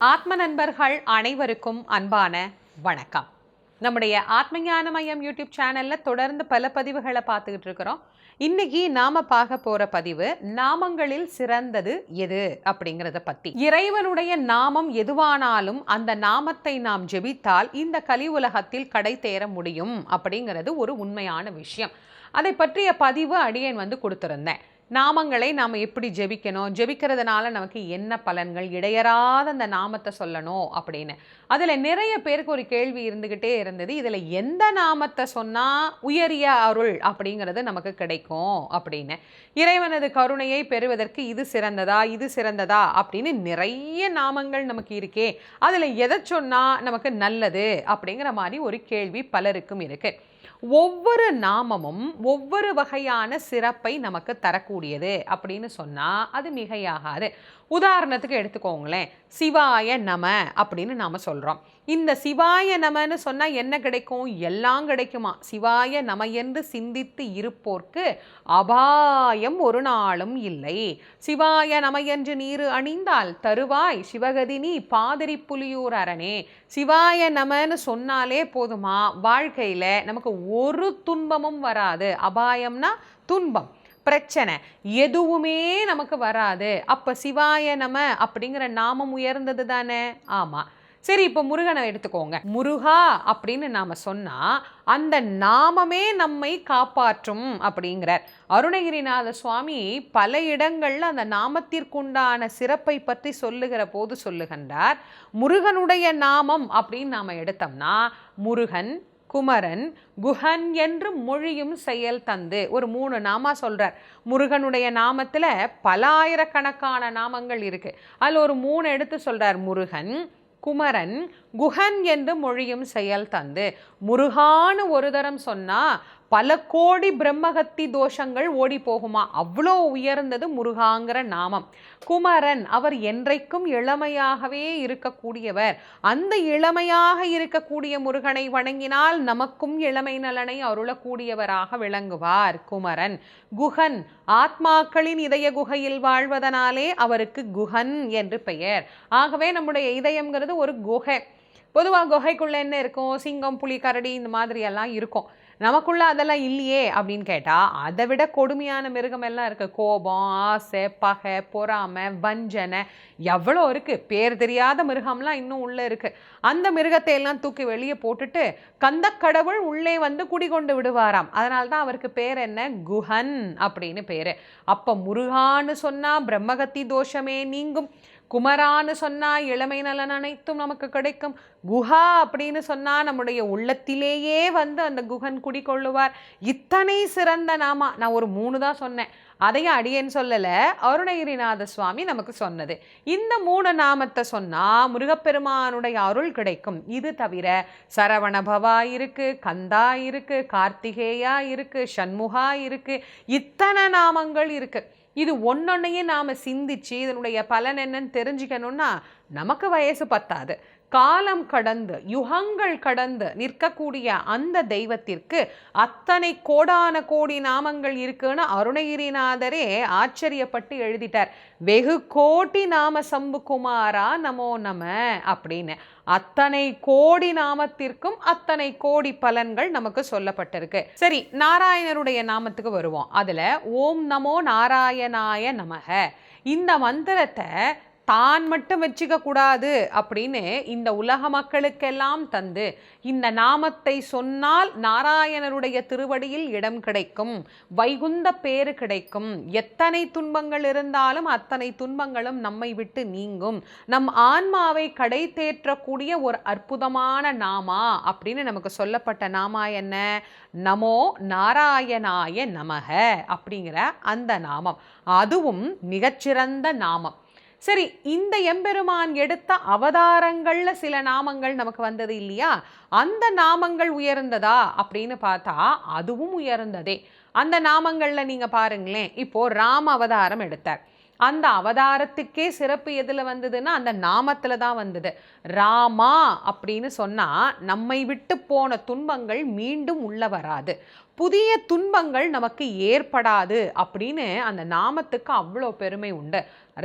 ஆத்ம நண்பர்கள் அனைவருக்கும் அன்பான வணக்கம். நம்முடைய ஆத்மஞான மையம் யூடியூப் சேனல்ல தொடர்ந்து பல பதிவுகளை பார்த்துக்கிட்டு இருக்கிறோம். இன்னைக்கு நாம பார்க்க போற பதிவு நாமங்களில் சிறந்தது எது அப்படிங்கிறத பத்தி. இறைவனுடைய நாமம் எதுவானாலும் அந்த நாமத்தை நாம் ஜெபித்தால் இந்த கலி உலகத்தில் கடை தேர முடியும் அப்படிங்கிறது ஒரு உண்மையான விஷயம். அதை பற்றிய பதிவு அடியேன் கொடுத்திருந்தேன். நாமங்களை நாம் எப்படி ஜெபிக்கணும், ஜெபிக்கிறதுனால நமக்கு என்ன பலன்கள், இடையறாத அந்த நாமத்தை சொல்லணும் அப்படின்னு. அதில் நிறைய பேருக்கு ஒரு கேள்வி இருந்துக்கிட்டே இருந்தது, இதில் எந்த நாமத்தை சொன்னால் உயரிய அருள் அப்படிங்கிறது நமக்கு கிடைக்கும் அப்படின்னு. இறைவனது கருணையை பெறுவதற்கு இது சிறந்ததா இது சிறந்ததா அப்படின்னு நிறைய நாமங்கள் நமக்கு இருக்கே, அதில் எதை சொன்னால் நமக்கு நல்லது அப்படிங்கிற மாதிரி ஒரு கேள்வி பலருக்கும் இருக்குது. ஒவ்வொரு நாமமும் ஒவ்வொரு வகையான சிறப்பை நமக்கு தரக்கூடியது அப்படின்னு சொன்னால் அது மிகையாகாது. உதாரணத்துக்கு எடுத்துக்கோங்களேன், சிவாய நம அப்படின்னு நாம் சொல்கிறோம். இந்த சிவாய நமன்னு சொன்னால் என்ன கிடைக்கும்? எல்லாம் கிடைக்குமா? சிவாய நம என்று சிந்தித்து இருப்போர்க்கு அபாயம் ஒரு நாளும் இல்லை. சிவாய நம என்று நீரு அணிந்தால் தருவாய் சிவகதினி பாதிரி புலியூர் அரணே. சிவாய நமன்னு சொன்னாலே போதுமா, வாழ்க்கையில் நமக்கு ஒரு துன்பமும் வராது. அபாயம்னா துன்பம், பிரச்சனை எதுவுமே நமக்கு வராது. அப்ப சிவாய நம அப்படிங்கிற நாமம் உயர்ந்தது தானே? ஆமா. சரி, இப்போ முருகனை எடுத்துக்கோங்க. முருகா அப்படின்னு நாம சொன்னா அந்த நாமமே நம்மை காப்பாற்றும் அப்படிங்கிறார் அருணகிரிநாத சுவாமி. பல இடங்கள்ல அந்த நாமத்திற்குண்டான சிறப்பை பற்றி சொல்லுகிற போது சொல்லுகின்றார். முருகனுடைய நாமம் அப்படின்னு நாம எடுத்தோம்னா முருகன், குமரன், குஹன் என்று மொழியும் செயல் தந்து ஒரு 3 நாமா சொல்றார். முருகனுடைய நாமத்துல பல ஆயிரக்கணக்கான நாமங்கள் இருக்கு. அதுல ஒரு 3 எடுத்து சொல்றார். முருகன், குமரன், குஹன் என்று மொழியும் செயல் தந்து. முருகான்னு ஒரு தரம் சொன்னா பல கோடி பிரம்மகத்தி தோஷங்கள் ஓடி போகுமா, அவ்வளோ உயர்ந்தது முருகாங்கிற நாமம். குமரன், அவர் என்றைக்கும் இளமையாகவே இருக்கக்கூடியவர். அந்த இளமையாக இருக்கக்கூடிய முருகனை வணங்கினால் நமக்கும் இளமை நலனை அருளக்கூடியவராக விளங்குவார் குமரன். குஹன், ஆத்மாக்களின் இதய குகையில் வாழ்வதனாலே அவருக்கு குஹன் என்று பெயர். ஆகவே நம்முடைய இதயம்ங்கிறது ஒரு குகை. பொதுவாக குகைக்குள்ள என்ன இருக்கும்? சிங்கம், புலி, கரடி இந்த மாதிரி எல்லாம் இருக்கும். நமக்குள்ள அதெல்லாம் இல்லையே அப்படின்னு கேட்டால் அதை விட கொடுமையான மிருகம் எல்லாம் இருக்குது. கோபம், ஆசை, பகை, பொறாமை, வஞ்சனை எவ்வளோ இருக்குது. பேர் தெரியாத மிருகம்லாம் இன்னும் உள்ளே இருக்குது. அந்த மிருகத்தை எல்லாம் தூக்கி வெளியே போட்டுட்டு கந்தக்கடவுள் உள்ளே குடிகொண்டு விடுவாராம். அதனால தான் அவருக்கு பேர் என்ன? குஹன் அப்படின்னு பேர். அப்போ முருகான்னு சொன்னால் பிரம்மகத்தி தோஷமே நீங்கும். குமரான்னு சொன்னால் இளமை நலன் அனைத்தும் நமக்கு கிடைக்கும். குஹா அப்படின்னு சொன்னால் நம்முடைய உள்ளத்திலேயே அந்த குஹன் குடிக்கொள்ளுவார். இத்தனை சிறந்த நாமா. நான் ஒரு 3 தான் சொன்னேன், அதையும் அடியேன்னு சொல்லலை, அருணகிரிநாத சுவாமி நமக்கு சொன்னது. இந்த 3 நாமத்தை சொன்னால் முருகப்பெருமானுடைய அருள் கிடைக்கும். இது தவிர சரவணபவா இருக்கு, கந்தா இருக்கு, கார்த்திகேயா இருக்கு, சண்முகா இருக்கு, இத்தனை நாமங்கள் இருக்கு. இது ஒன்னொன்னையும் நாம் சிந்திச்சு இதனுடைய பலன் என்னன்னு தெரிஞ்சுக்கணும்னா நமக்கு வயசு பத்தாது. காலம் கடந்து யுகங்கள் கடந்து நிற்கக்கூடிய அந்த தெய்வத்திற்கு அத்தனை கோடான கோடி நாமங்கள் இருக்குன்னு அருணகிரிநாதரே ஆச்சரியப்பட்டு எழுதிட்டார். வெகு கோட்டி நாம சம்புகுமாரா நமோ நம அப்படின்னு. அத்தனை கோடி நாமத்திற்கும் அத்தனை கோடி பலன்கள் நமக்கு சொல்லப்பட்டிருக்கு. சரி, நாராயணருடைய நாமத்துக்கு வருவோம். அதுல ஓம் நமோ நாராயணாய நமக இந்த மந்திரத்தை தான் மட்டும் வச்சுக்க கூடாது அப்படின்னு இந்த உலக மக்களுக்கெல்லாம் தந்து இந்த நாமத்தை சொன்னால் நாராயணருடைய திருவடியில் இடம் கிடைக்கும், வைகுந்த பேறு கிடைக்கும், எத்தனை துன்பங்கள் இருந்தாலும் அத்தனை துன்பங்களும் நம்மை விட்டு நீங்கும், நம் ஆன்மாவை கடை தேற்றக்கூடிய ஒரு அற்புதமான நாமா அப்படின்னு நமக்கு சொல்லப்பட்ட நாமா என்ன? நமோ நாராயணாய நமக அப்படிங்கிற அந்த நாமம். அதுவும் மிகச்சிறந்த நாமம். சரி, இந்த எம்பெருமான் எடுத்த அவதாரங்கள்ல சில நாமங்கள் நமக்கு வந்தது இல்லையா? அந்த நாமங்கள் உயர்ந்ததா அப்படின்னு பார்த்தா அதுவும் உயர்ந்ததே. அந்த நாமங்கள்ல நீங்க பாருங்களேன், இப்போ ராம அவதாரம் எடுத்தார். அந்த அவதாரத்துக்கே சிறப்பு எதில் வந்ததுன்னா அந்த நாமத்தில் தான் வந்தது. ராமா அப்படின்னு சொன்னால் நம்மை விட்டு போன துன்பங்கள் மீண்டும் உள்ள வராது. புதிய துன்பங்கள் நமக்கு ஏற்படாது அப்படின்னு அந்த நாமத்துக்கு அவ்வளோ பெருமை உண்டு.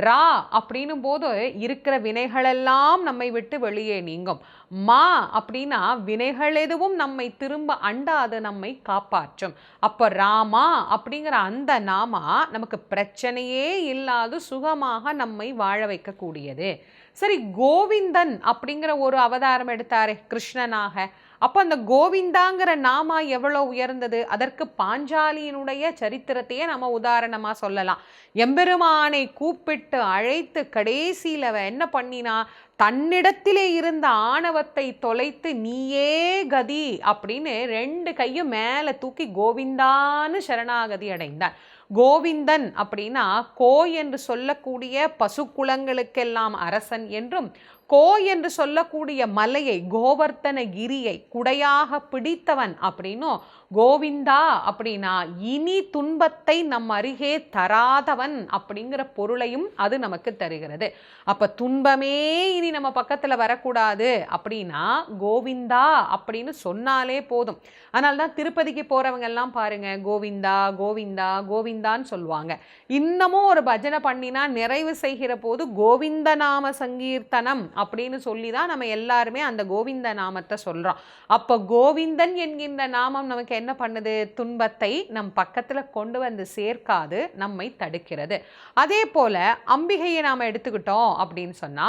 ரா அப்படின்னும் போது இருக்கிற வினைகளெல்லாம் நம்மை விட்டு வெளியே நீங்கும். மா அப்படின்னா வினைகள் எதுவும் நம்மை திரும்ப அண்டாது நம்மை காப்பாற்றும். அப்போ ராமா அப்படிங்கிற அந்த நாமா நமக்கு பிரச்சனையே இல்லாது சுகமாக நம்மை வாழ வைக்கக்கூடியது. சரி, கோவிந்தன் அப்படிங்கிற ஒரு அவதாரம் எடுத்தாரே கிருஷ்ணனாக, அப்போ அந்த கோவிந்தாங்கிற நாமா எவ்வளோ உயர்ந்தது. அதற்கு பாஞ்சாலியினுடைய சரித்திரத்தையே நம்ம உதாரணமாக சொல்லலாம். எம்பெருமானை கூப்பிட்டு அழைத்து கடைசியில் என்ன பண்ணினா, தன்னிடத்திலே இருந்த ஆணவத்தை தொலைத்து நீயே கதி அப்படின்னு 2 கையும் மேலே தூக்கி கோவிந்தான்னு சரணாகதி அடைந்தார். கோவிந்தன் அப்படின்னா கோ என்று சொல்லக்கூடிய பசுக்குளங்களுக்கெல்லாம் அரசன் என்றும், கோ என்று சொல்லக்கூடிய மலையை கோவர்த்தன கிரியை குடையாக பிடித்தவன் அப்படின்னும், கோவிந்தா அப்படின்னா இனி துன்பத்தை நம் அருகே தராதவன் அப்படிங்கிற பொருளையும் அது நமக்கு தருகிறது. அப்ப துன்பமே இனி நம்ம பக்கத்துல வரக்கூடாது அப்படின்னா கோவிந்தா அப்படின்னு சொன்னாலே போதும். அதனால்தான் திருப்பதிக்கு போறவங்க எல்லாம் பாருங்க, கோவிந்தா கோவிந்தா கோவிந்தான்னு சொல்லுவாங்க. இன்னமும் ஒரு பஜனை பண்ணினா நிறைவு செய்கிற போது கோவிந்த நாம சங்கீர்த்தனம் அப்படின்னு சொல்லி தான் நம்ம எல்லாருமே அந்த கோவிந்த நாமத்தை சொல்றோம். அப்போ கோவிந்தன் என்கின்ற நாமம் நமக்கு என்ன பண்ணுது, துன்பத்தை நம் பக்கத்துல கொண்டு வந்து சேர்க்காது, நம்மை தடுக்கிறது. அதே போல அம்பிகையை நாம எடுத்துக்கிட்டோம் அப்படின்னு சொன்னா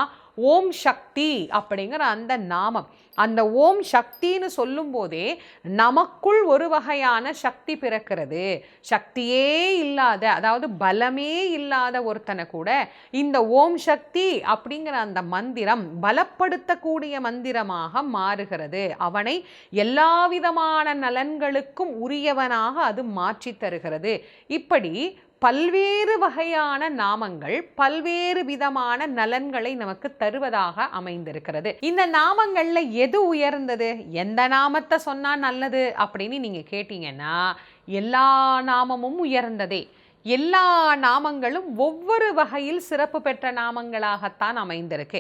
ஓம் சக்தி அப்படிங்கிற அந்த நாமம், அந்த ஓம் சக்தின்னு சொல்லும் போதே நமக்குள் ஒரு வகையான சக்தி பிறக்கிறது. சக்தியே இல்லாத, அதாவது பலமே இல்லாத ஒருத்தனை கூட இந்த ஓம் சக்தி அப்படிங்கிற அந்த மந்திரம் பலப்படுத்தக்கூடிய மந்திரமாக மாறுகிறது. அவனை எல்லா விதமான நலன்களுக்கும் உரியவனாக அது மாற்றி தருகிறது. இப்படி பல்வேறு வகையான நாமங்கள் பல்வேறு விதமான நலன்களை நமக்கு தருவதாக அமைந்திருக்கிறது. இந்த நாமங்கள்ல எது உயர்ந்தது, எந்த நாமத்தை சொன்னா நல்லது அப்படின்னு நீங்க கேட்டீங்கன்னா எல்லா நாமமும் உயர்ந்ததே. எல்லா நாமங்களும் ஒவ்வொரு வகையில் சிறப்பு பெற்ற நாமங்களாகத்தான் அமைந்திருக்கு.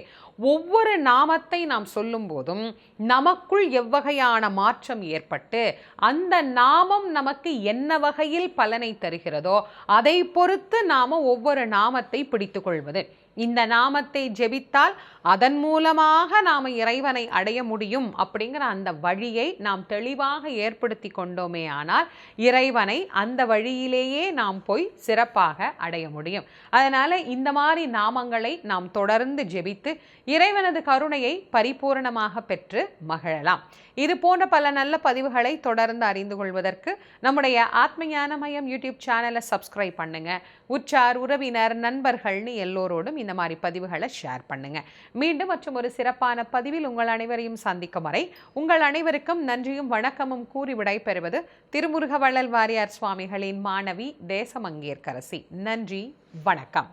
ஒவ்வொரு நாமத்தை நாம் சொல்லும் போதும் நமக்குள் எவ்வகையான மாற்றம் ஏற்பட்டு அந்த நாமம் நமக்கு என்ன வகையில் பலனை தருகிறதோ அதை பொறுத்து நாம ஒவ்வொரு நாமத்தை பிடித்து கொள்வது. இந்த நாமத்தை ஜெபித்தால் அதன் மூலமாக நாம் இறைவனை அடைய முடியும் அப்படிங்கிற அந்த வழியை நாம் தெளிவாக ஏற்படுத்தி கொண்டோமே ஆனால் இறைவனை அந்த வழியிலேயே நாம் போய் சிறப்பாக அடைய முடியும். அதனால இந்த மாதிரி நாமங்களை நாம் தொடர்ந்து ஜெபித்து இறைவனது கருணையை பரிபூரணமாக பெற்று மகிழலாம். இது போன்ற பல நல்ல பதிவுகளை தொடர்ந்து அறிந்து கொள்வதற்கு நம்முடைய ஆத்ம ஞான மையம் யூடியூப் சேனலை சப்ஸ்கிரைப் பண்ணுங்க. உற்றார் உறவினர் நண்பர்கள்னு எல்லோரோடும் இந்த மாதிரி பதிவுகளை ஷேர் பண்ணுங்க. மீண்டும் மற்றும் ஒரு சிறப்பான பதிவில் உங்கள் அனைவரையும் சந்திக்கும் வரை உங்கள் அனைவருக்கும் நன்றியும் வணக்கமும் கூறி விடைபெறுவது திருமுருக வள்ளல் வாரியார் சுவாமிகளின் மாணவி தேசமங்கேற்கரசி. நன்றி, வணக்கம்.